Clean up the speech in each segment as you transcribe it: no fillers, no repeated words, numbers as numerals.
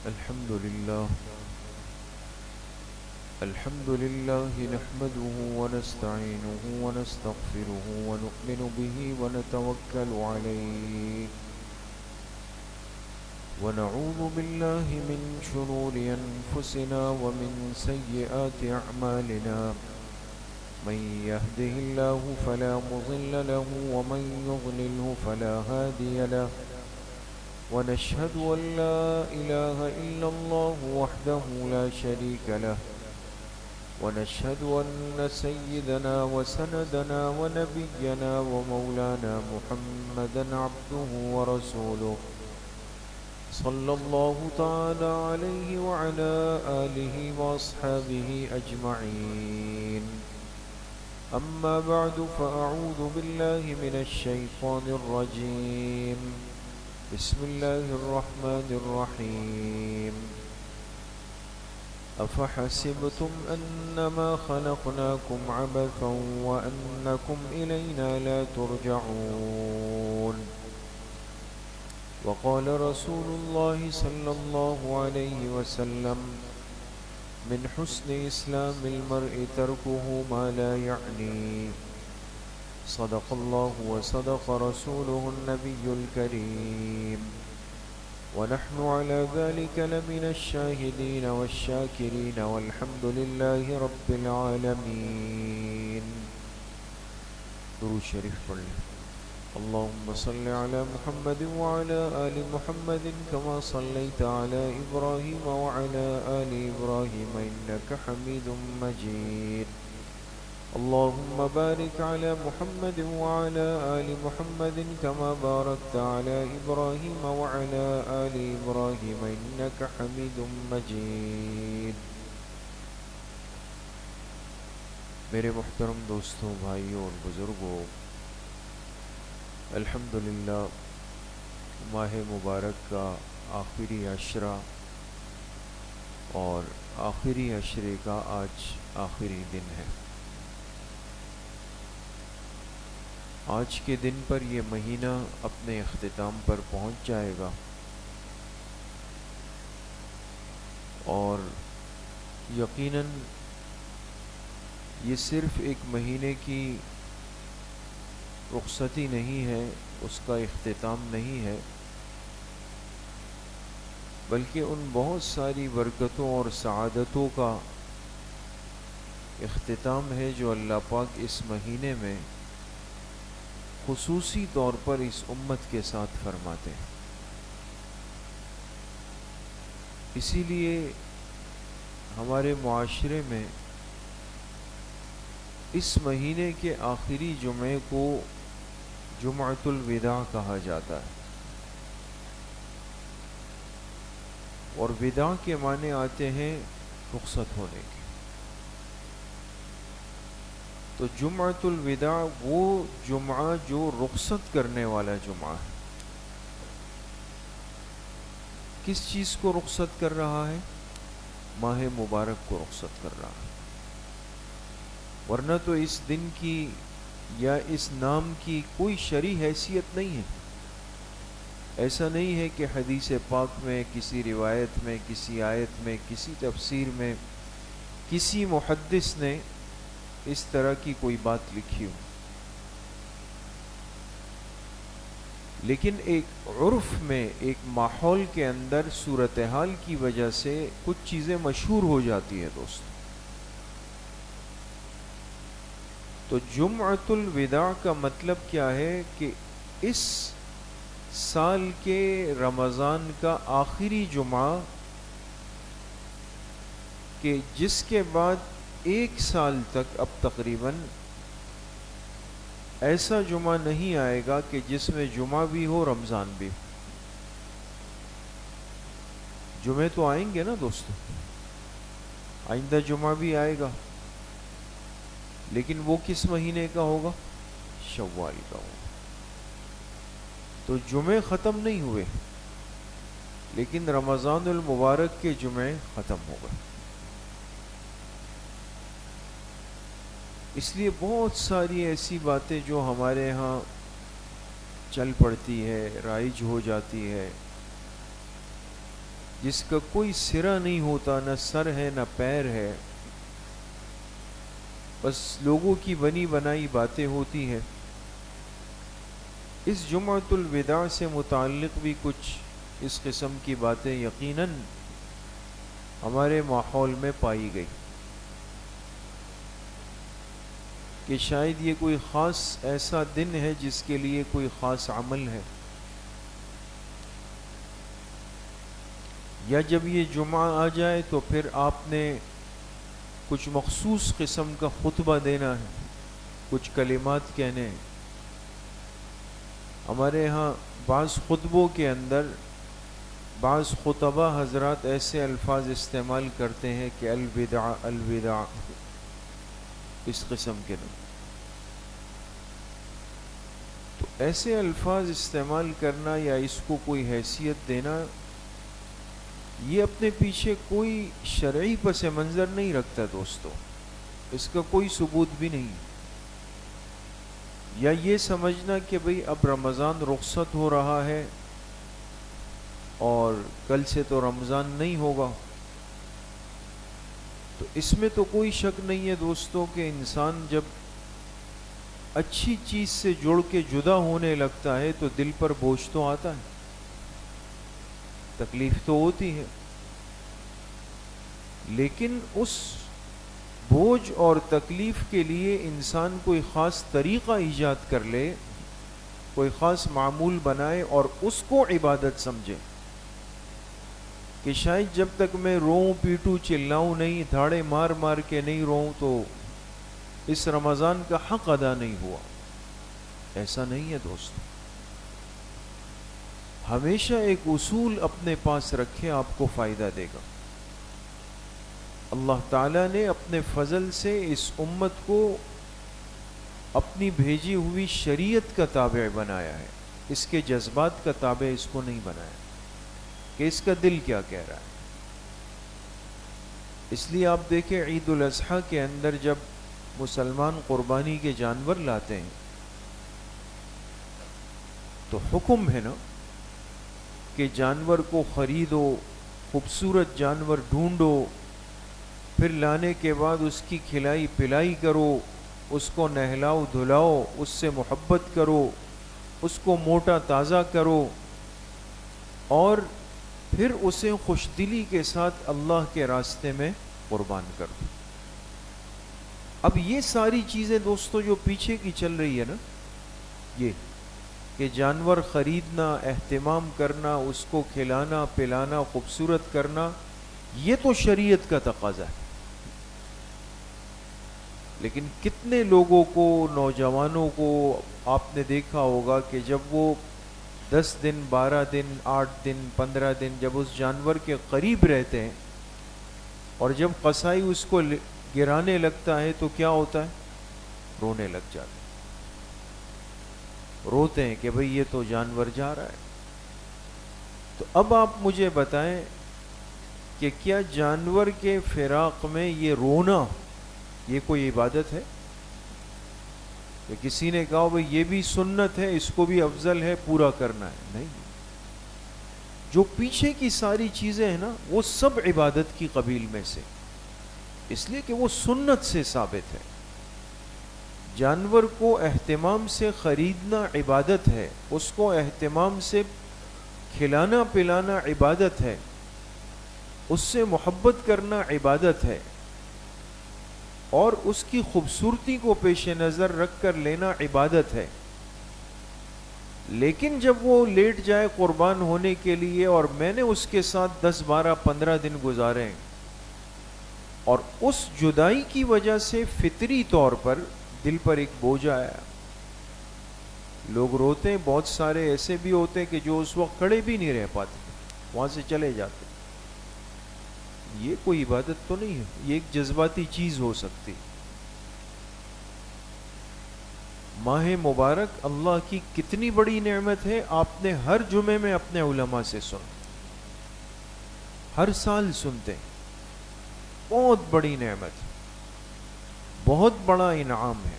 الحمد لله الحمد لله نحمده ونستعينه ونستغفره ونؤمن به ونتوكل عليه ونعوذ بالله من شرور أنفسنا ومن سيئات أعمالنا من يهده الله فلا مضل له ومن يضلله فلا هادي له ونشهد أن لا إله إلا الله وحده لا شريك له ونشهد أن سيدنا وسندنا ونبينا ومولانا محمدا عبده ورسوله صلى الله تعالى عليه وعلى آله وأصحابه أجمعين أما بعد فأعوذ بالله من الشيطان الرجيم بسم الله الرحمن الرحيم أفحسبتم أنما خلقناكم عبثا وأنكم إلينا لا ترجعون وقال رسول الله صلى الله عليه وسلم من حسن إسلام المرء تركه ما لا يعنيه صدق الله وصدق رسوله النبي الكريم ونحن على ذلك لمن الشاهدين والشاكرين والحمد لله رب العالمين. درود شریف پڑھ لیں. اللهم صل على محمد وعلى آل محمد كما صليت على إبراهيم وعلى آل إبراهيم إنك حميد مجيد. اللهم بارك على محمد وعلى آل محمد كما باركت على إبراهيم وعلى آل إبراهيم إنك حميد مجيد. میرے محترم دوستوں، بھائیوں اور بزرگوں، الحمدللہ ماہ مبارک کا آخری عشرہ اور آخری عشرے کا آج آخری دن ہے. آج کے دن پر یہ مہینہ اپنے اختتام پر پہنچ جائے گا اور یقیناً یہ صرف ایک مہینے کی رخصتی نہیں ہے، اس کا اختتام نہیں ہے، بلکہ ان بہت ساری برکتوں اور سعادتوں کا اختتام ہے جو اللہ پاک اس مہینے میں خصوصی طور پر اس امت کے ساتھ فرماتے ہیں. اسی لیے ہمارے معاشرے میں اس مہینے کے آخری جمعے کو جمعۃ الوداع کہا جاتا ہے، اور وداع کے معنی آتے ہیں رخصت ہونے کے. تو جمعۃ الوداع وہ جمعہ جو رخصت کرنے والا جمعہ ہے. کس چیز کو رخصت کر رہا ہے؟ ماہ مبارک کو رخصت کر رہا ہے. ورنہ تو اس دن کی یا اس نام کی کوئی شرعی حیثیت نہیں ہے. ایسا نہیں ہے کہ حدیث پاک میں، کسی روایت میں، کسی آیت میں، کسی تفسیر میں کسی محدث نے اس طرح کی کوئی بات لکھی ہو. لیکن ایک عرف میں، ایک ماحول کے اندر صورتحال کی وجہ سے کچھ چیزیں مشہور ہو جاتی ہیں دوست. تو جمعۃ الوداع کا مطلب کیا ہے کہ اس سال کے رمضان کا آخری جمعہ، کہ جس کے بعد ایک سال تک اب تقریباً ایسا جمعہ نہیں آئے گا کہ جس میں جمعہ بھی ہو، رمضان بھی ہو. جمعے تو آئیں گے نا دوستو، آئندہ جمعہ بھی آئے گا، لیکن وہ کس مہینے کا ہوگا؟ شوال کا ہوگا. تو جمعے ختم نہیں ہوئے، لیکن رمضان المبارک کے جمعے ختم ہو گئے. اس لیے بہت ساری ایسی باتیں جو ہمارے ہاں چل پڑتی ہے، رائج ہو جاتی ہے، جس کا کوئی سرا نہیں ہوتا، نہ سر ہے نہ پیر ہے، بس لوگوں کی بنی بنائی باتیں ہوتی ہیں. اس جمعۃ الوداع سے متعلق بھی کچھ اس قسم کی باتیں یقیناً ہمارے ماحول میں پائی گئی کہ شاید یہ کوئی خاص ایسا دن ہے جس کے لیے کوئی خاص عمل ہے، یا جب یہ جمعہ آ جائے تو پھر آپ نے کچھ مخصوص قسم کا خطبہ دینا ہے، کچھ کلمات کہنے ہیں. ہمارے ہاں بعض خطبوں کے اندر بعض خطبہ حضرات ایسے الفاظ استعمال کرتے ہیں کہ الوداع الوداع، اس قسم کے نام. تو ایسے الفاظ استعمال کرنا یا اس کو کوئی حیثیت دینا، یہ اپنے پیچھے کوئی شرعی پس منظر نہیں رکھتا دوستو، اس کا کوئی ثبوت بھی نہیں. یا یہ سمجھنا کہ بھئی اب رمضان رخصت ہو رہا ہے اور کل سے تو رمضان نہیں ہوگا، تو اس میں تو کوئی شک نہیں ہے دوستو کہ انسان جب اچھی چیز سے جڑ کے جدا ہونے لگتا ہے تو دل پر بوجھ تو آتا ہے، تکلیف تو ہوتی ہے. لیکن اس بوجھ اور تکلیف کے لیے انسان کوئی خاص طریقہ ایجاد کر لے، کوئی خاص معمول بنائے اور اس کو عبادت سمجھے کہ شاید جب تک میں روؤں پیٹوں چلاؤں نہیں، دھاڑے مار مار کے نہیں روؤں تو اس رمضان کا حق ادا نہیں ہوا. ایسا نہیں ہے دوست. ہمیشہ ایک اصول اپنے پاس رکھے، آپ کو فائدہ دے گا. اللہ تعالیٰ نے اپنے فضل سے اس امت کو اپنی بھیجی ہوئی شریعت کا تابع بنایا ہے، اس کے جذبات کا تابع اس کو نہیں بنایا کہ اس کا دل کیا کہہ رہا ہے. اس لیے آپ دیکھیں عید الاضحیٰ کے اندر جب مسلمان قربانی کے جانور لاتے ہیں تو حکم ہے نا کہ جانور کو خریدو، خوبصورت جانور ڈھونڈو، پھر لانے کے بعد اس کی کھلائی پلائی کرو، اس کو نہلاؤ دھلاؤ، اس سے محبت کرو، اس کو موٹا تازہ کرو، اور پھر اسے خوش دلی کے ساتھ اللہ کے راستے میں قربان کر دو. اب یہ ساری چیزیں دوستو جو پیچھے کی چل رہی ہے نا، یہ کہ جانور خریدنا، اہتمام کرنا، اس کو کھلانا پلانا، خوبصورت کرنا، یہ تو شریعت کا تقاضا ہے. لیکن کتنے لوگوں کو، نوجوانوں کو آپ نے دیکھا ہوگا کہ جب وہ 10 دن 12 دن 8 دن 15 دن جب اس جانور کے قریب رہتے ہیں اور جب قصائی اس کو گرانے لگتا ہے تو کیا ہوتا ہے؟ رونے لگ جاتے ہیں، روتے ہیں کہ بھئی یہ تو جانور جا رہا ہے. تو اب آپ مجھے بتائیں کہ کیا جانور کے فراق میں یہ رونا یہ کوئی عبادت ہے؟ کہ کسی نے کہا بھئی یہ بھی سنت ہے، اس کو بھی افضل ہے، پورا کرنا ہے؟ نہیں. جو پیچھے کی ساری چیزیں ہیں نا وہ سب عبادت کی قبیل میں سے، اس لیے کہ وہ سنت سے ثابت ہے. جانور کو اہتمام سے خریدنا عبادت ہے، اس کو اہتمام سے کھلانا پلانا عبادت ہے، اس سے محبت کرنا عبادت ہے، اور اس کی خوبصورتی کو پیش نظر رکھ کر لینا عبادت ہے. لیکن جب وہ لیٹ جائے قربان ہونے کے لیے اور میں نے اس کے ساتھ 10 12 15 دن گزارے اور اس جدائی کی وجہ سے فطری طور پر دل پر ایک بوجھ آیا، لوگ روتے ہیں. بہت سارے ایسے بھی ہوتے ہیں کہ جو اس وقت کھڑے بھی نہیں رہ پاتے، وہاں سے چلے جاتے. یہ کوئی عبادت تو نہیں ہے، یہ ایک جذباتی چیز ہو سکتی. ماہ مبارک اللہ کی کتنی بڑی نعمت ہے، آپ نے ہر جمعے میں اپنے علماء سے سنا، ہر سال سنتے ہیں. بہت بڑی نعمت، بہت بڑا انعام ہے.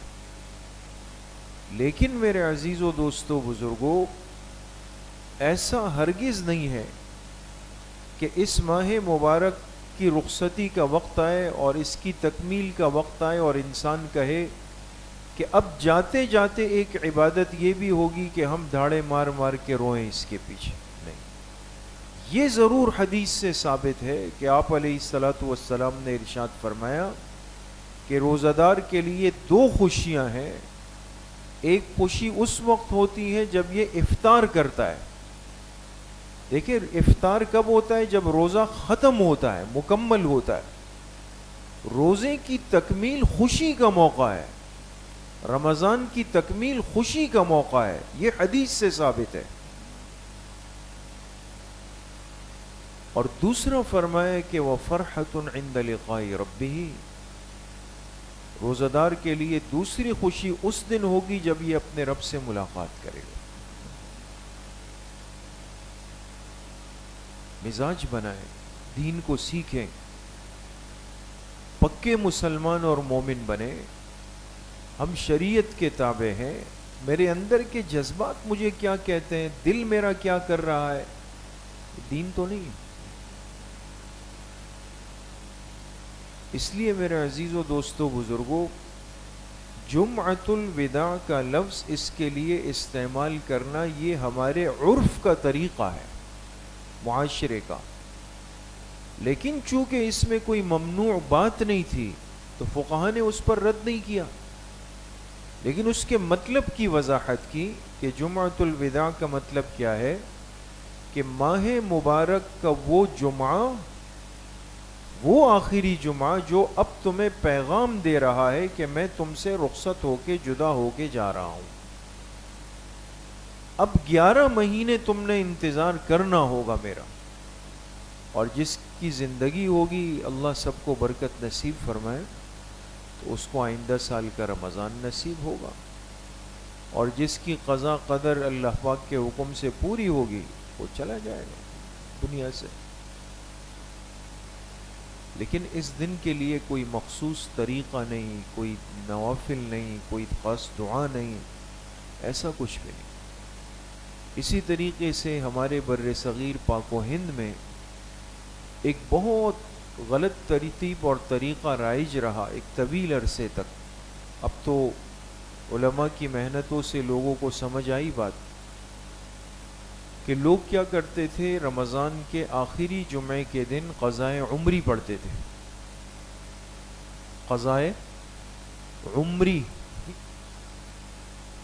لیکن میرے عزیزو دوستو بزرگو، ایسا ہرگز نہیں ہے کہ اس ماہ مبارک کی رخصتی کا وقت آئے اور اس کی تکمیل کا وقت آئے اور انسان کہے کہ اب جاتے جاتے ایک عبادت یہ بھی ہوگی کہ ہم دھاڑے مار مار کے روئیں اس کے پیچھے. نہیں، یہ ضرور حدیث سے ثابت ہے کہ آپ علیہ الصلاۃ والسلام نے ارشاد فرمایا کہ روزہ دار کے لیے دو خوشیاں ہیں. ایک خوشی اس وقت ہوتی ہے جب یہ افطار کرتا ہے. دیکھیں افطار کب ہوتا ہے؟ جب روزہ ختم ہوتا ہے، مکمل ہوتا ہے. روزے کی تکمیل خوشی کا موقع ہے، رمضان کی تکمیل خوشی کا موقع ہے. یہ حدیث سے ثابت ہے. اور دوسرا فرمایا کہ وَفَرْحَةٌ عِنْدَ لِقَاءِ رَبِّهِ، روزہ دار کے لیے دوسری خوشی اس دن ہوگی جب یہ اپنے رب سے ملاقات کرے گا. مزاج بنائیں، دین کو سیکھیں، پکے مسلمان اور مومن بنیں. ہم شریعت کے تابع ہیں. میرے اندر کے جذبات مجھے کیا کہتے ہیں، دل میرا کیا کر رہا ہے، دین تو نہیں ہے. اس لیے میرے عزیز و دوستو بزرگوں، جمعۃ الوداع کا لفظ اس کے لیے استعمال کرنا یہ ہمارے عرف کا طریقہ ہے، معاشرے کا. لیکن چونکہ اس میں کوئی ممنوع بات نہیں تھی تو فقہا نے اس پر رد نہیں کیا، لیکن اس کے مطلب کی وضاحت کی کہ جمعۃ الوداع کا مطلب کیا ہے کہ ماہ مبارک کا وہ جمعہ، وہ آخری جمعہ جو اب تمہیں پیغام دے رہا ہے کہ میں تم سے رخصت ہو کے جدا ہو کے جا رہا ہوں. اب 11 مہینے تم نے انتظار کرنا ہوگا میرا، اور جس کی زندگی ہوگی اللہ سب کو برکت نصیب فرمائے تو اس کو آئندہ سال کا رمضان نصیب ہوگا، اور جس کی قضا قدر اللہ پاک کے حکم سے پوری ہوگی وہ چلا جائے گا دنیا سے. لیکن اس دن کے لیے کوئی مخصوص طریقہ نہیں، کوئی نوافل نہیں، کوئی خاص دعا نہیں، ایسا کچھ بھی نہیں. اسی طریقے سے ہمارے بر صغیر پاک و ہند میں ایک بہت غلط ترتیب اور طریقہ رائج رہا ایک طویل عرصے تک. اب تو علماء کی محنتوں سے لوگوں کو سمجھ آئی بات کہ لوگ کیا کرتے تھے، رمضان کے آخری جمعے کے دن قضائے عمری پڑھتے تھے. قضائے عمری،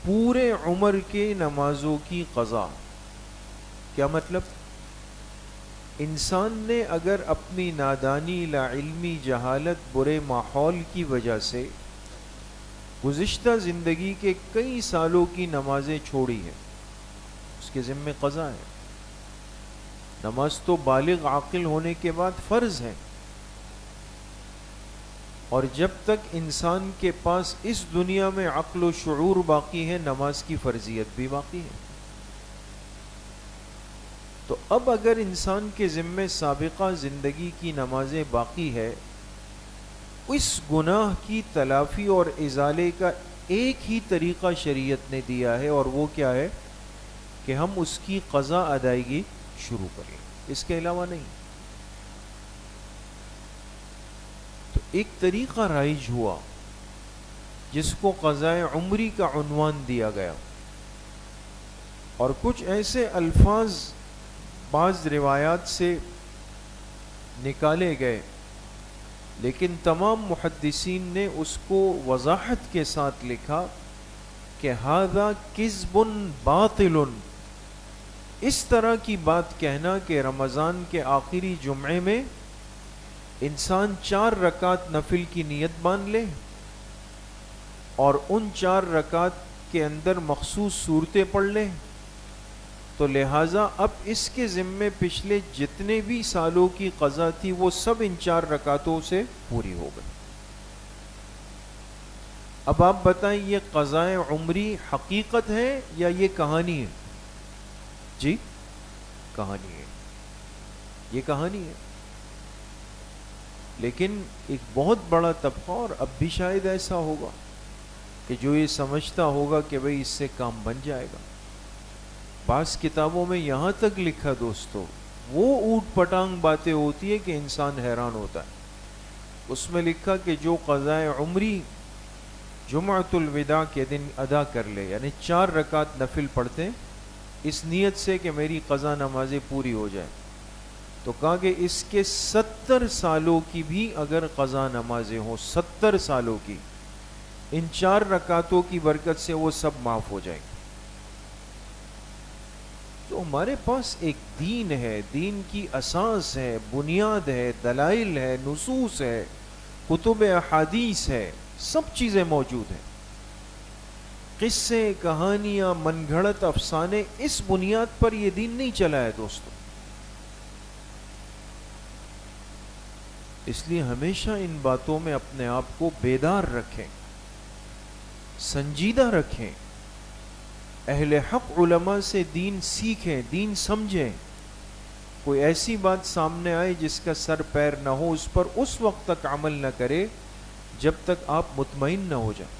پورے عمر کے نمازوں کی قضا. کیا مطلب؟ انسان نے اگر اپنی نادانی، لا علمی، جہالت، برے ماحول کی وجہ سے گزشتہ زندگی کے کئی سالوں کی نمازیں چھوڑی ہیں، اس کے ذمہ قضا ہے. نماز تو بالغ عاقل ہونے کے بعد فرض ہے، اور جب تک انسان کے پاس اس دنیا میں عقل و شعور باقی ہے نماز کی فرضیت بھی باقی ہے. تو اب اگر انسان کے ذمہ سابقہ زندگی کی نمازیں باقی ہے، اس گناہ کی تلافی اور ازالے کا ایک ہی طریقہ شریعت نے دیا ہے، اور وہ کیا ہے کہ ہم اس کی قضا ادائیگی شروع کریں، اس کے علاوہ نہیں. تو ایک طریقہ رائج ہوا جس کو قضائے عمری کا عنوان دیا گیا، اور کچھ ایسے الفاظ بعض روایات سے نکالے گئے، لیکن تمام محدثین نے اس کو وضاحت کے ساتھ لکھا کہ ھذا کذب باطل. اس طرح کی بات کہنا کہ رمضان کے آخری جمعے میں انسان 4 رکعت نفل کی نیت باندھ لے اور ان 4 رکعت کے اندر مخصوص صورتیں پڑھ لے، تو لہٰذا اب اس کے ذمے پچھلے جتنے بھی سالوں کی قضا تھی وہ سب ان 4 رکعتوں سے پوری ہو گئی. اب آپ بتائیں یہ قضائے عمری حقیقت ہے یا یہ کہانی ہے؟ جی کہانی ہے، یہ کہانی ہے. لیکن ایک بہت بڑا طبقہ، اور اب بھی شاید ایسا ہوگا کہ جو یہ سمجھتا ہوگا کہ بھئی اس سے کام بن جائے گا. بعض کتابوں میں یہاں تک لکھا دوستو وہ اوٹ پٹانگ باتیں ہوتی ہے کہ انسان حیران ہوتا ہے. اس میں لکھا کہ جو قضائے عمری جمعۃ الوداع کے دن ادا کر لے، یعنی 4 رکعت نفل پڑھتے اس نیت سے کہ میری قضا نمازیں پوری ہو جائیں، تو کہا کہ اس کے 70 سالوں کی بھی اگر قضا نمازیں ہوں، 70 سالوں کی، ان 4 رکعتوں کی برکت سے وہ سب معاف ہو جائیں گے. تو ہمارے پاس ایک دین ہے، دین کی اساس ہے، بنیاد ہے، دلائل ہے، نصوص ہے، کتب احادیث ہے، سب چیزیں موجود ہیں. قصے، کہانیاں، من گھڑت افسانے، اس بنیاد پر یہ دین نہیں چلا ہے دوستو. اس لیے ہمیشہ ان باتوں میں اپنے آپ کو بیدار رکھیں، سنجیدہ رکھیں، اہل حق علماء سے دین سیکھیں، دین سمجھیں. کوئی ایسی بات سامنے آئے جس کا سر پیر نہ ہو، اس پر اس وقت تک عمل نہ کرے جب تک آپ مطمئن نہ ہو جائیں.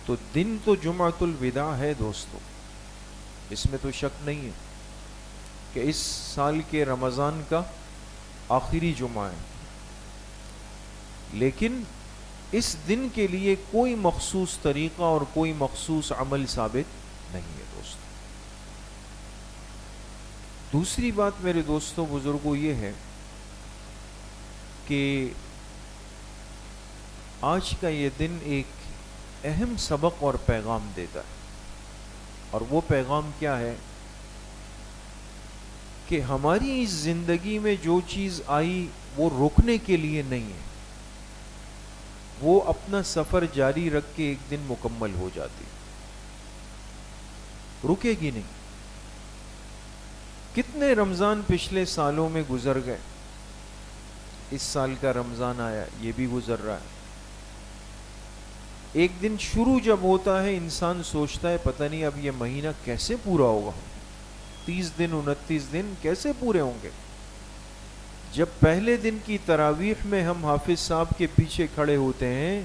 تو دن تو جمعۃ الوداع ہے دوستو، اس میں تو شک نہیں ہے کہ اس سال کے رمضان کا آخری جمعہ ہے، لیکن اس دن کے لیے کوئی مخصوص طریقہ اور کوئی مخصوص عمل ثابت نہیں ہے دوستو. دوسری بات میرے دوستوں بزرگوں یہ ہے کہ آج کا یہ دن ایک اہم سبق اور پیغام دیتا ہے. اور وہ پیغام کیا ہے کہ ہماری اس زندگی میں جو چیز آئی وہ روکنے کے لیے نہیں ہے، وہ اپنا سفر جاری رکھ کے ایک دن مکمل ہو جاتی، رکے گی نہیں. کتنے رمضان پچھلے سالوں میں گزر گئے، اس سال کا رمضان آیا، یہ بھی گزر رہا ہے. ایک دن شروع جب ہوتا ہے انسان سوچتا ہے پتہ نہیں اب یہ مہینہ کیسے پورا ہوگا، 30 دن 29 دن کیسے پورے ہوں گے. جب پہلے دن کی تراویح میں ہم حافظ صاحب کے پیچھے کھڑے ہوتے ہیں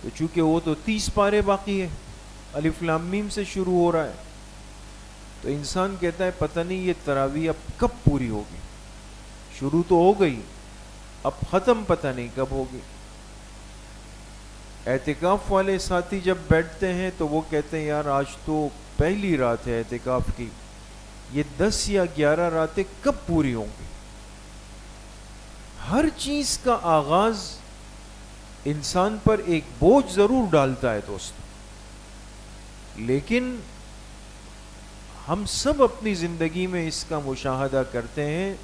تو چونکہ وہ تو 30 پارے باقی ہے، الف لام میم سے شروع ہو رہا ہے، تو انسان کہتا ہے پتہ نہیں یہ تراویح اب کب پوری ہوگی. شروع تو ہو گئی، اب ختم پتہ نہیں کب ہوگی. اعتکاف والے ساتھی جب بیٹھتے ہیں تو وہ کہتے ہیں یار آج تو پہلی رات ہے اعتکاف کی، یہ 10 یا 11 راتیں کب پوری ہوں گی. ہر چیز کا آغاز انسان پر ایک بوجھ ضرور ڈالتا ہے دوست، لیکن ہم سب اپنی زندگی میں اس کا مشاہدہ کرتے ہیں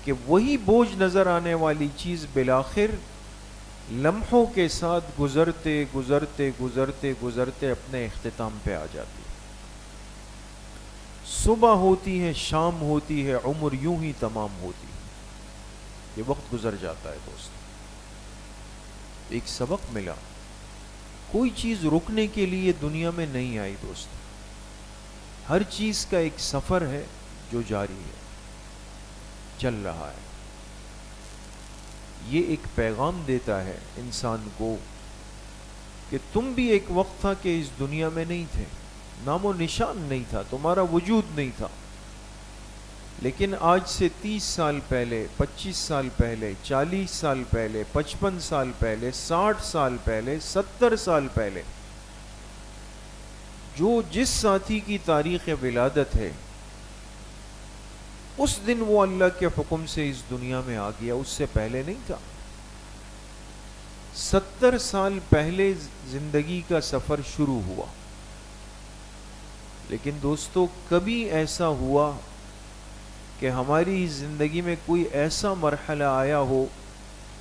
کہ وہی بوجھ نظر آنے والی چیز بالآخر لمحوں کے ساتھ گزرتے گزرتے گزرتے گزرتے اپنے اختتام پہ آ جاتی. صبح ہوتی ہے، شام ہوتی ہے، عمر یوں ہی تمام ہوتی ہے، یہ وقت گزر جاتا ہے دوست. ایک سبق ملا، کوئی چیز رکنے کے لیے دنیا میں نہیں آئی دوست، ہر چیز کا ایک سفر ہے جو جاری ہے، چل رہا ہے. یہ ایک پیغام دیتا ہے انسان کو کہ تم بھی ایک وقت تھا کہ اس دنیا میں نہیں تھے، نام و نشان نہیں تھا، تمہارا وجود نہیں تھا، لیکن آج سے 30 سال پہلے، 25 سال پہلے، 40 سال پہلے، 55 سال پہلے، 60 سال پہلے، 70 سال پہلے جو جس ساتھی کی تاریخ ولادت ہے، اس دن وہ اللہ کے حکم سے اس دنیا میں آ گیا، اس سے پہلے نہیں تھا. 70 سال پہلے زندگی کا سفر شروع ہوا. لیکن دوستو کبھی ایسا ہوا کہ ہماری زندگی میں کوئی ایسا مرحلہ آیا ہو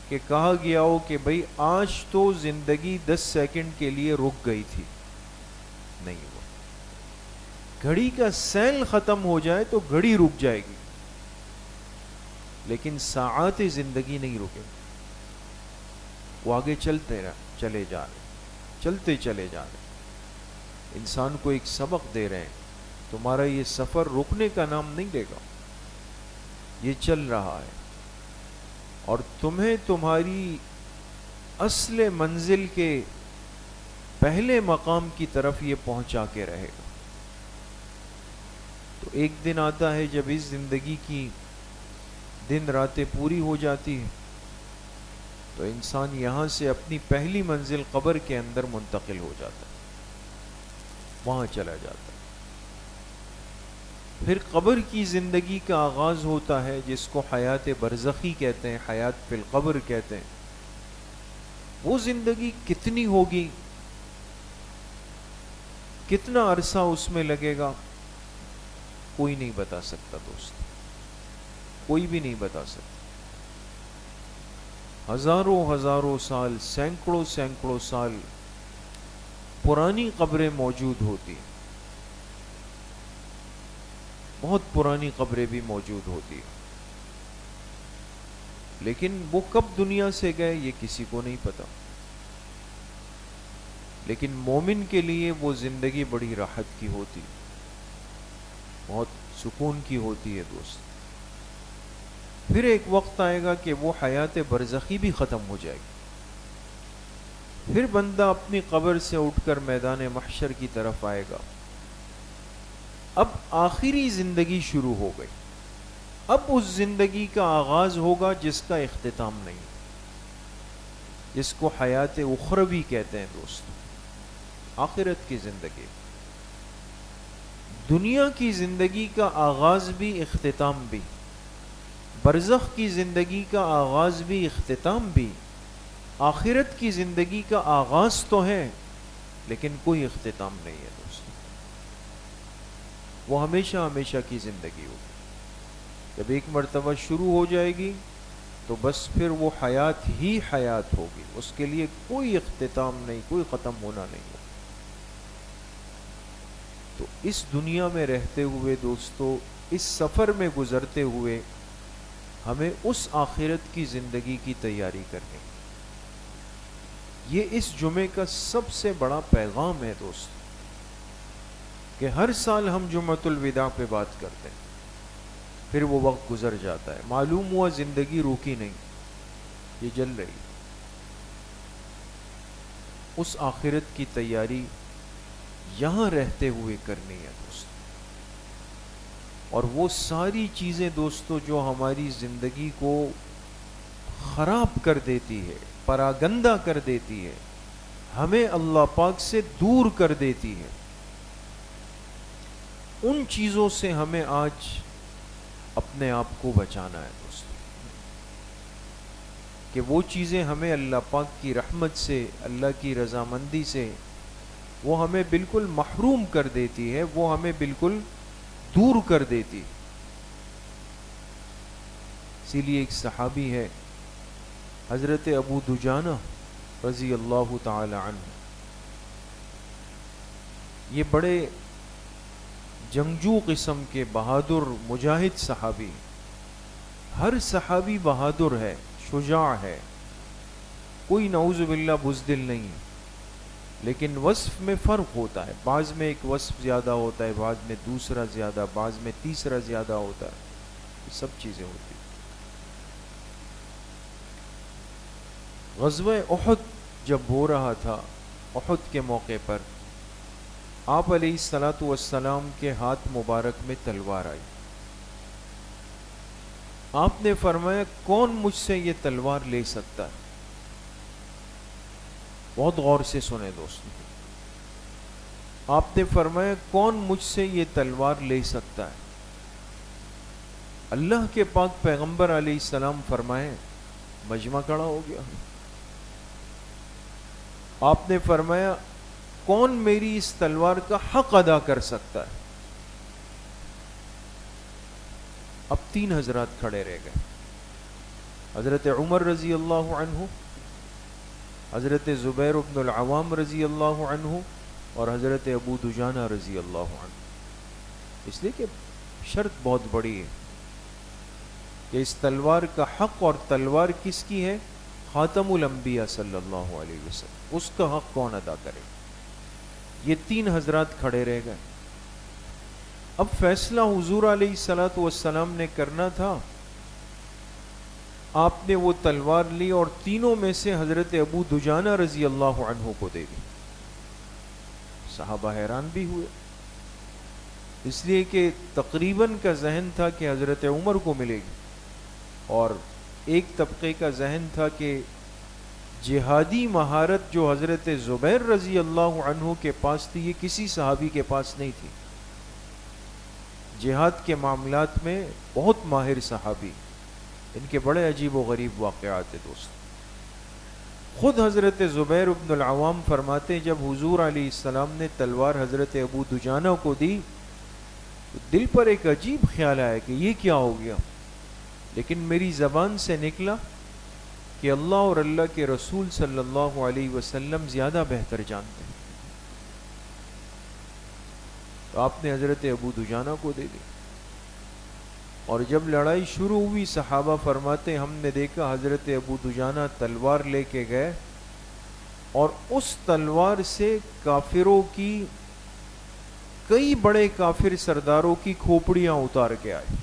کہ کہا گیا ہو کہ بھئی آج تو زندگی 10 سیکنڈ کے لیے رک گئی تھی؟ نہیں ہوا. گھڑی کا سیل ختم ہو جائے تو گھڑی رک جائے گی، لیکن ساعات زندگی نہیں رکے، وہ آگے چلے جا رہے، چلتے چلے جا رہے. انسان کو ایک سبق دے رہے ہیں، تمہارا یہ سفر رکنے کا نام نہیں لے گا، یہ چل رہا ہے، اور تمہیں تمہاری اصل منزل کے پہلے مقام کی طرف یہ پہنچا کے رہے گا. تو ایک دن آتا ہے جب اس زندگی کی دن راتیں پوری ہو جاتی ہیں تو انسان یہاں سے اپنی پہلی منزل قبر کے اندر منتقل ہو جاتا ہے، وہاں چلا جاتا ہے۔ پھر قبر کی زندگی کا آغاز ہوتا ہے جس کو حیات برزخی کہتے ہیں، حیات فی القبر کہتے ہیں۔ وہ زندگی کتنی ہوگی، کتنا عرصہ اس میں لگے گا، کوئی نہیں بتا سکتا دوست، کوئی بھی نہیں بتا سکتا۔ ہزاروں ہزاروں سال، سینکڑوں سینکڑوں سال پرانی قبریں موجود ہوتی ہیں، بہت پرانی قبریں بھی موجود ہوتی ہیں، لیکن وہ کب دنیا سے گئے یہ کسی کو نہیں پتا۔ لیکن مومن کے لیے وہ زندگی بڑی راحت کی ہوتی، بہت سکون کی ہوتی ہے دوست۔ پھر ایک وقت آئے گا کہ وہ حیات برزخی بھی ختم ہو جائے گی، پھر بندہ اپنی قبر سے اٹھ کر میدان محشر کی طرف آئے گا۔ اب آخری زندگی شروع ہو گئی، اب اس زندگی کا آغاز ہوگا جس کا اختتام نہیں، جس کو حیات اخروی کہتے ہیں دوست، آخرت کی زندگی۔ دنیا کی زندگی کا آغاز بھی اختتام بھی، برزخ کی زندگی کا آغاز بھی اختتام بھی، آخرت کی زندگی کا آغاز تو ہے لیکن کوئی اختتام نہیں ہے دوست، وہ ہمیشہ ہمیشہ کی زندگی ہوگی۔ جب ایک مرتبہ شروع ہو جائے گی تو بس پھر وہ حیات ہی حیات ہوگی، اس کے لیے کوئی اختتام نہیں، کوئی ختم ہونا نہیں ہے۔ تو اس دنیا میں رہتے ہوئے دوستو، اس سفر میں گزرتے ہوئے ہمیں اس آخرت کی زندگی کی تیاری کرنی، یہ اس جمعے کا سب سے بڑا پیغام ہے دوست، کہ ہر سال ہم جمعۃ الوداع پہ بات کرتے ہیں، پھر وہ وقت گزر جاتا ہے، معلوم ہوا زندگی روکی نہیں، یہ جل رہی۔ اس آخرت کی تیاری یہاں رہتے ہوئے کرنی ہے دوست، اور وہ ساری چیزیں دوستو جو ہماری زندگی کو خراب کر دیتی ہے، پراگندہ کر دیتی ہے، ہمیں اللہ پاک سے دور کر دیتی ہے، ان چیزوں سے ہمیں آج اپنے آپ کو بچانا ہے دوستو، کہ وہ چیزیں ہمیں اللہ پاک کی رحمت سے، اللہ کی رضامندی سے وہ ہمیں بالکل محروم کر دیتی ہے، وہ ہمیں بالکل دور کر دیتی۔ اسی لیے ایک صحابی ہے حضرت ابو دجانہ رضی اللہ تعالی عنہ، یہ بڑے جنگجو قسم کے بہادر مجاہد صحابی، ہر صحابی بہادر ہے، شجاع ہے، کوئی نعوذ باللہ بزدل نہیں، لیکن وصف میں فرق ہوتا ہے، بعض میں ایک وصف زیادہ ہوتا ہے، بعض میں دوسرا زیادہ، بعض میں تیسرا زیادہ ہوتا ہے، یہ سب چیزیں ہوتی ہیں۔ غزوہ احد جب ہو رہا تھا، احد کے موقع پر آپ علیہ الصلاۃ والسلام کے ہاتھ مبارک میں تلوار آئی، آپ نے فرمایا کون مجھ سے یہ تلوار لے سکتا ہے؟ بہت غور سے سنیں دوستو، آپ نے فرمایا کون مجھ سے یہ تلوار لے سکتا ہے؟ اللہ کے پاک پیغمبر علیہ السلام فرمائے مجمع کھڑا ہو گیا۔ آپ نے فرمایا کون میری اس تلوار کا حق ادا کر سکتا ہے؟ اب تین حضرات کھڑے رہ گئے، حضرت عمر رضی اللہ عنہ، حضرت زبیر بن العوام رضی اللہ عنہ، اور حضرت ابو دجانہ رضی اللہ عنہ، اس لیے کہ شرط بہت بڑی ہے کہ اس تلوار کا حق، اور تلوار کس کی ہے؟ خاتم الانبیاء صلی اللہ علیہ وسلم، اس کا حق کون ادا کرے؟ یہ تین حضرات کھڑے رہ گئے۔ اب فیصلہ حضور علیہ الصلاۃ والسلام نے کرنا تھا، آپ نے وہ تلوار لی اور تینوں میں سے حضرت ابو دجانہ رضی اللہ عنہ کو دے دی۔ صحابہ حیران بھی ہوئے، اس لیے کہ تقریباً کا ذہن تھا کہ حضرت عمر کو ملے گی، اور ایک طبقے کا ذہن تھا کہ جہادی مہارت جو حضرت زبیر رضی اللہ عنہ کے پاس تھی یہ کسی صحابی کے پاس نہیں تھی۔ جہاد کے معاملات میں بہت ماہر صحابی، ان کے بڑے عجیب و غریب واقعات ہیں دوست۔ خود حضرت زبیر بن العوام فرماتے جب حضور علیہ السلام نے تلوار حضرت ابو دجانہ کو دی تو دل پر ایک عجیب خیال آیا کہ یہ کیا ہو گیا، لیکن میری زبان سے نکلا کہ اللہ اور اللہ کے رسول صلی اللہ علیہ وسلم زیادہ بہتر جانتے ہیں، تو آپ نے حضرت ابو دجانہ کو دے دی۔ اور جب لڑائی شروع ہوئی صحابہ فرماتے ہم نے دیکھا حضرت ابو دجانہ تلوار لے کے گئے اور اس تلوار سے کافروں کی، کئی بڑے کافر سرداروں کی کھوپڑیاں اتار کے آئے،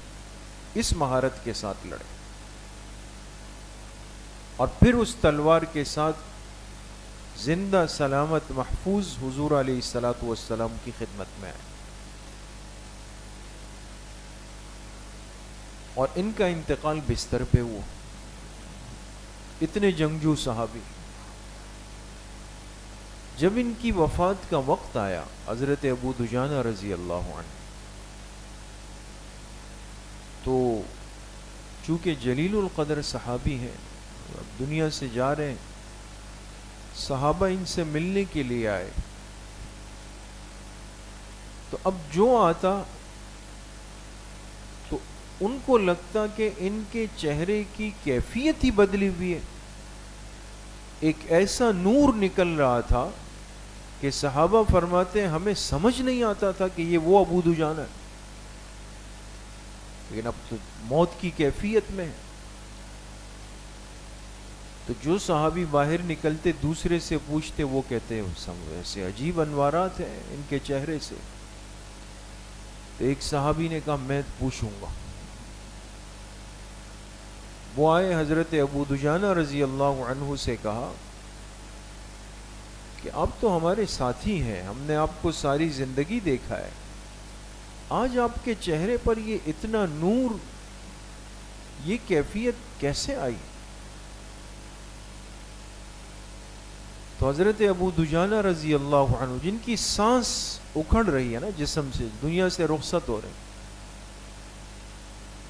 اس مہارت کے ساتھ لڑے، اور پھر اس تلوار کے ساتھ زندہ سلامت محفوظ حضور علیہ الصلوۃ والسلام کی خدمت میں آئے۔ اور ان کا انتقال بستر پہ ہوا، اتنے جنگجو صحابی۔ جب ان کی وفات کا وقت آیا حضرت ابو دجانہ رضی اللہ عنہ، تو چونکہ جلیل القدر صحابی ہیں، اب دنیا سے جا رہے ہیں، صحابہ ان سے ملنے کے لیے آئے، تو اب جو آتا تو ان کو لگتا کہ ان کے چہرے کی کیفیت ہی بدلی ہوئی ہے، ایک ایسا نور نکل رہا تھا کہ صحابہ فرماتے ہیں ہمیں سمجھ نہیں آتا تھا کہ یہ وہ ابو دجانہ ہے، لیکن اب تو موت کی کیفیت میں ہے۔ تو جو صحابی باہر نکلتے دوسرے سے پوچھتے، وہ کہتے ایسے عجیب انوارات ہیں ان کے چہرے سے۔ تو ایک صحابی نے کہا میں پوچھوں گا۔ وہ آئے حضرت ابو دجانہ رضی اللہ عنہ سے کہا کہ آپ تو ہمارے ساتھی ہیں، ہم نے آپ کو ساری زندگی دیکھا ہے، آج آپ کے چہرے پر یہ اتنا نور، یہ کیفیت کیسے آئی؟ تو حضرت ابو دجانہ رضی اللہ عنہ جن کی سانس اکھڑ رہی ہے نا جسم سے، دنیا سے رخصت ہو رہے ہیں،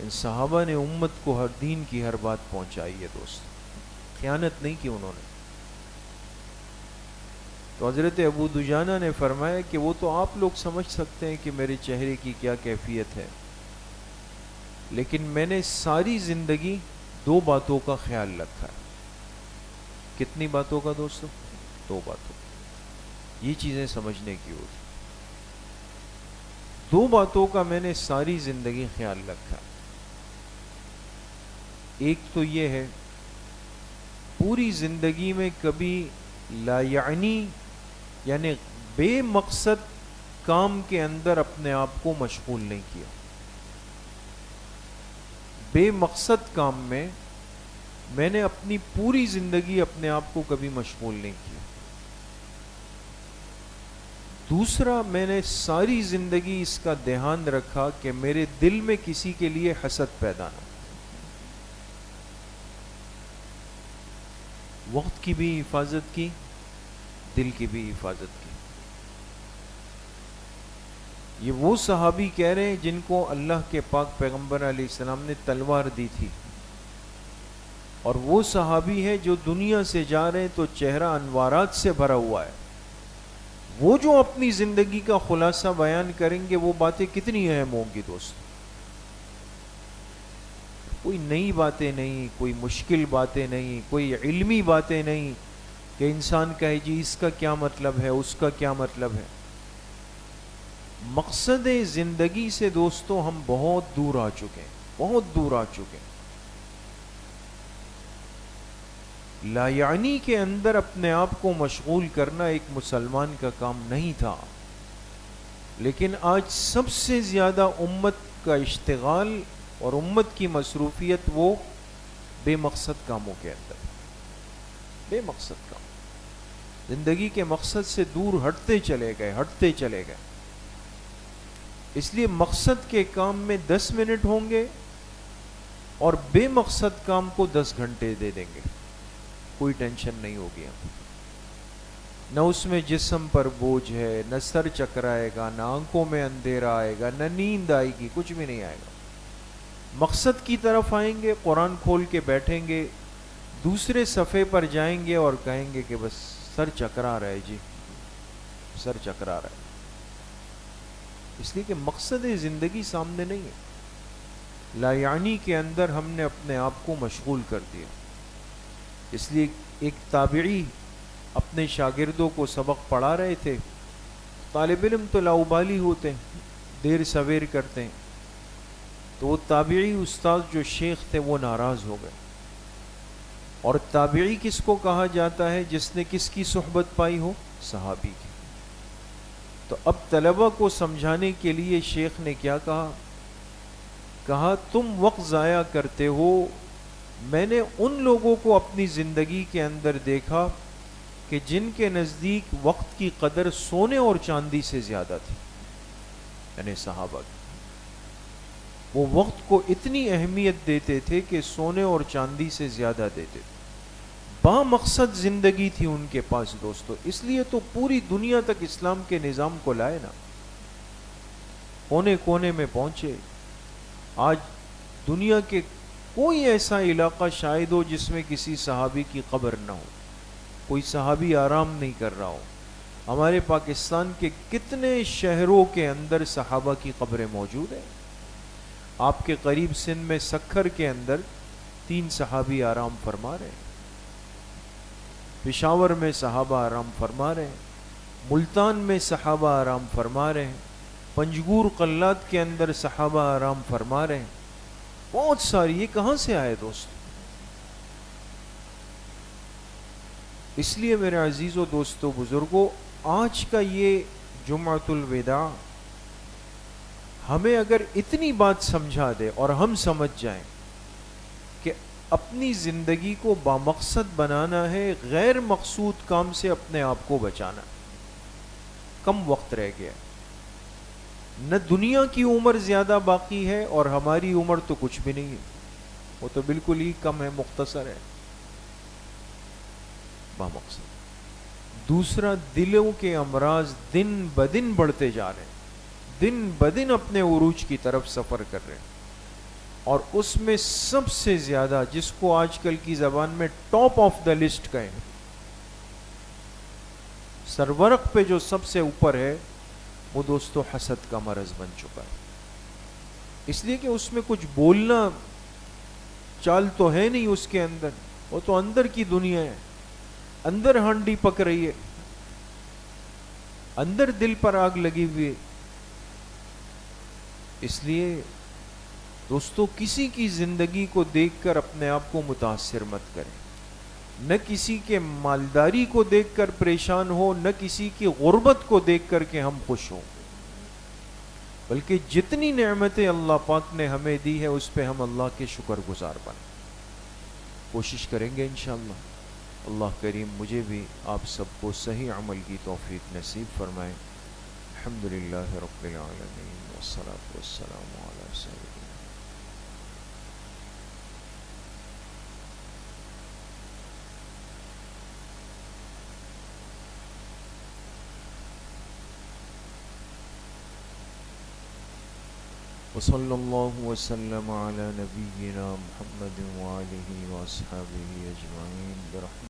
ان صحابہ نے امت کو ہر دین کی ہر بات پہنچائی ہے دوست، خیانت نہیں کی انہوں نے۔ تو حضرت ابو دجانہ نے فرمایا کہ وہ تو آپ لوگ سمجھ سکتے ہیں کہ میرے چہرے کی کیا کیفیت ہے، لیکن میں نے ساری زندگی دو باتوں کا خیال رکھا ہے۔ کتنی باتوں کا دوستو؟ دو باتوں۔ یہ چیزیں سمجھنے کی ہوتی، دو باتوں کا میں نے ساری زندگی خیال رکھا۔ ایک تو یہ ہے پوری زندگی میں کبھی لا یعنی بے مقصد کام کے اندر اپنے آپ کو مشغول نہیں کیا۔ بے مقصد کام میں نے اپنی پوری زندگی اپنے آپ کو کبھی مشغول نہیں کیا۔ دوسرا، میں نے ساری زندگی اس کا دھیان رکھا کہ میرے دل میں کسی کے لیے حسد پیدا نہ ہو۔ وقت کی بھی حفاظت کی، دل کی بھی حفاظت کی۔ یہ وہ صحابی کہہ رہے ہیں جن کو اللہ کے پاک پیغمبر علیہ السلام نے تلوار دی تھی، اور وہ صحابی ہے جو دنیا سے جا رہے ہیں تو چہرہ انوارات سے بھرا ہوا ہے۔ وہ جو اپنی زندگی کا خلاصہ بیان کریں گے وہ باتیں کتنی اہم ہوں گی دوست، کوئی نئی باتیں نہیں، کوئی مشکل باتیں نہیں، کوئی علمی باتیں نہیں کہ انسان کہے جی اس کا کیا مطلب ہے، اس کا کیا مطلب ہے۔ مقصد زندگی سے دوستو ہم بہت دور آ چکے ہیں، بہت دور آ چکے ہیں۔ لا یعنی کے اندر اپنے آپ کو مشغول کرنا ایک مسلمان کا کام نہیں تھا، لیکن آج سب سے زیادہ امت کا اشتغال اور امت کی مصروفیت وہ بے مقصد کاموں کے اندر، بے مقصد کام، زندگی کے مقصد سے دور ہٹتے چلے گئے۔ اس لیے مقصد کے کام میں 10 منٹ ہوں گے اور بے مقصد کام کو 10 گھنٹے دے دیں گے، کوئی ٹینشن نہیں ہوگی ہم، نہ اس میں جسم پر بوجھ ہے، نہ سر چکرائے گا، نہ آنکھوں میں اندھیرا آئے گا، نہ نیند آئے گی، کچھ بھی نہیں آئے گا۔ مقصد کی طرف آئیں گے، قرآن کھول کے بیٹھیں گے، دوسرے صفحے پر جائیں گے اور کہیں گے کہ بس سر چکرا رہا ہے جی، سر چکرا رہا ہے، اس لیے کہ مقصد زندگی سامنے نہیں ہے، لا یعنی کے اندر ہم نے اپنے آپ کو مشغول کر دیا۔ اس لیے ایک تابعی اپنے شاگردوں کو سبق پڑھا رہے تھے، طالب علم تو لاؤبالی ہوتے ہیں، دیر سویر کرتے ہیں، تو وہ تابعی استاد جو شیخ تھے وہ ناراض ہو گئے۔ اور تابعی کس کو کہا جاتا ہے؟ جس نے کس کی صحبت پائی ہو؟ صحابی کی۔ تو اب طلبہ کو سمجھانے کے لیے شیخ نے کیا کہا؟ کہا تم وقت ضائع کرتے ہو، میں نے ان لوگوں کو اپنی زندگی کے اندر دیکھا کہ جن کے نزدیک وقت کی قدر سونے اور چاندی سے زیادہ تھی، یعنی صحابہ کی، وہ وقت کو اتنی اہمیت دیتے تھے کہ سونے اور چاندی سے زیادہ دیتے تھے، با مقصد زندگی تھی ان کے پاس دوستو، اس لیے تو پوری دنیا تک اسلام کے نظام کو لائے نا، کونے کونے میں پہنچے۔ آج دنیا کے کوئی ایسا علاقہ شاید ہو جس میں کسی صحابی کی قبر نہ ہو، کوئی صحابی آرام نہیں کر رہا ہو۔ ہمارے پاکستان کے کتنے شہروں کے اندر صحابہ کی قبریں موجود ہیں۔ آپ کے قریب سندھ میں سکھر کے اندر 3 صحابی آرام فرما رہے ہیں، پشاور میں صحابہ آرام فرما رہے ہیں، ملتان میں صحابہ آرام فرما رہے ہیں، پنجگور قلات کے اندر صحابہ آرام فرما رہے ہیں، بہت ساری۔ یہ کہاں سے آئے دوست؟ اس لیے میرے عزیزو دوستو بزرگوں، آج کا یہ جمعۃ الوداع ہمیں اگر اتنی بات سمجھا دے اور ہم سمجھ جائیں کہ اپنی زندگی کو بامقصد بنانا ہے، غیر مقصود کام سے اپنے آپ کو بچانا، کم وقت رہ گیا، نہ دنیا کی عمر زیادہ باقی ہے اور ہماری عمر تو کچھ بھی نہیں ہے، وہ تو بالکل ہی کم ہے، مختصر ہے، بامقصد۔ دوسرا، دلوں کے امراض دن بدن بڑھتے جا رہے ہیں، دن بدن اپنے عروج کی طرف سفر کر رہے ہیں، اور اس میں سب سے زیادہ جس کو آج کل کی زبان میں ٹاپ آف دا لسٹ کہیں، سرورق پہ جو سب سے اوپر ہے، وہ دوستو حسد کا مرض بن چکا ہے۔ اس لیے کہ اس میں کچھ بولنا چال تو ہے نہیں اس کے اندر، وہ تو اندر کی دنیا ہے، اندر ہانڈی پک رہی ہے، اندر دل پر آگ لگی ہوئی ہے۔ اس لیے دوستو کسی کی زندگی کو دیکھ کر اپنے آپ کو متاثر مت کریں، نہ کسی کے مالداری کو دیکھ کر پریشان ہو، نہ کسی کی غربت کو دیکھ کر کے ہم خوش ہوں، بلکہ جتنی نعمتیں اللہ پاک نے ہمیں دی ہے اس پہ ہم اللہ کے شکر گزار بنیں، کوشش کریں گے انشاءاللہ۔ اللہ کریم مجھے بھی آپ سب کو صحیح عمل کی توفیق نصیب فرمائے۔ الحمدللہ رب العالمین والصلاة والسلام علی سیدنا وصلی اللہ وسلم علی نبینا محمد وآلہ واصحابہ اجمعین برحمتہ۔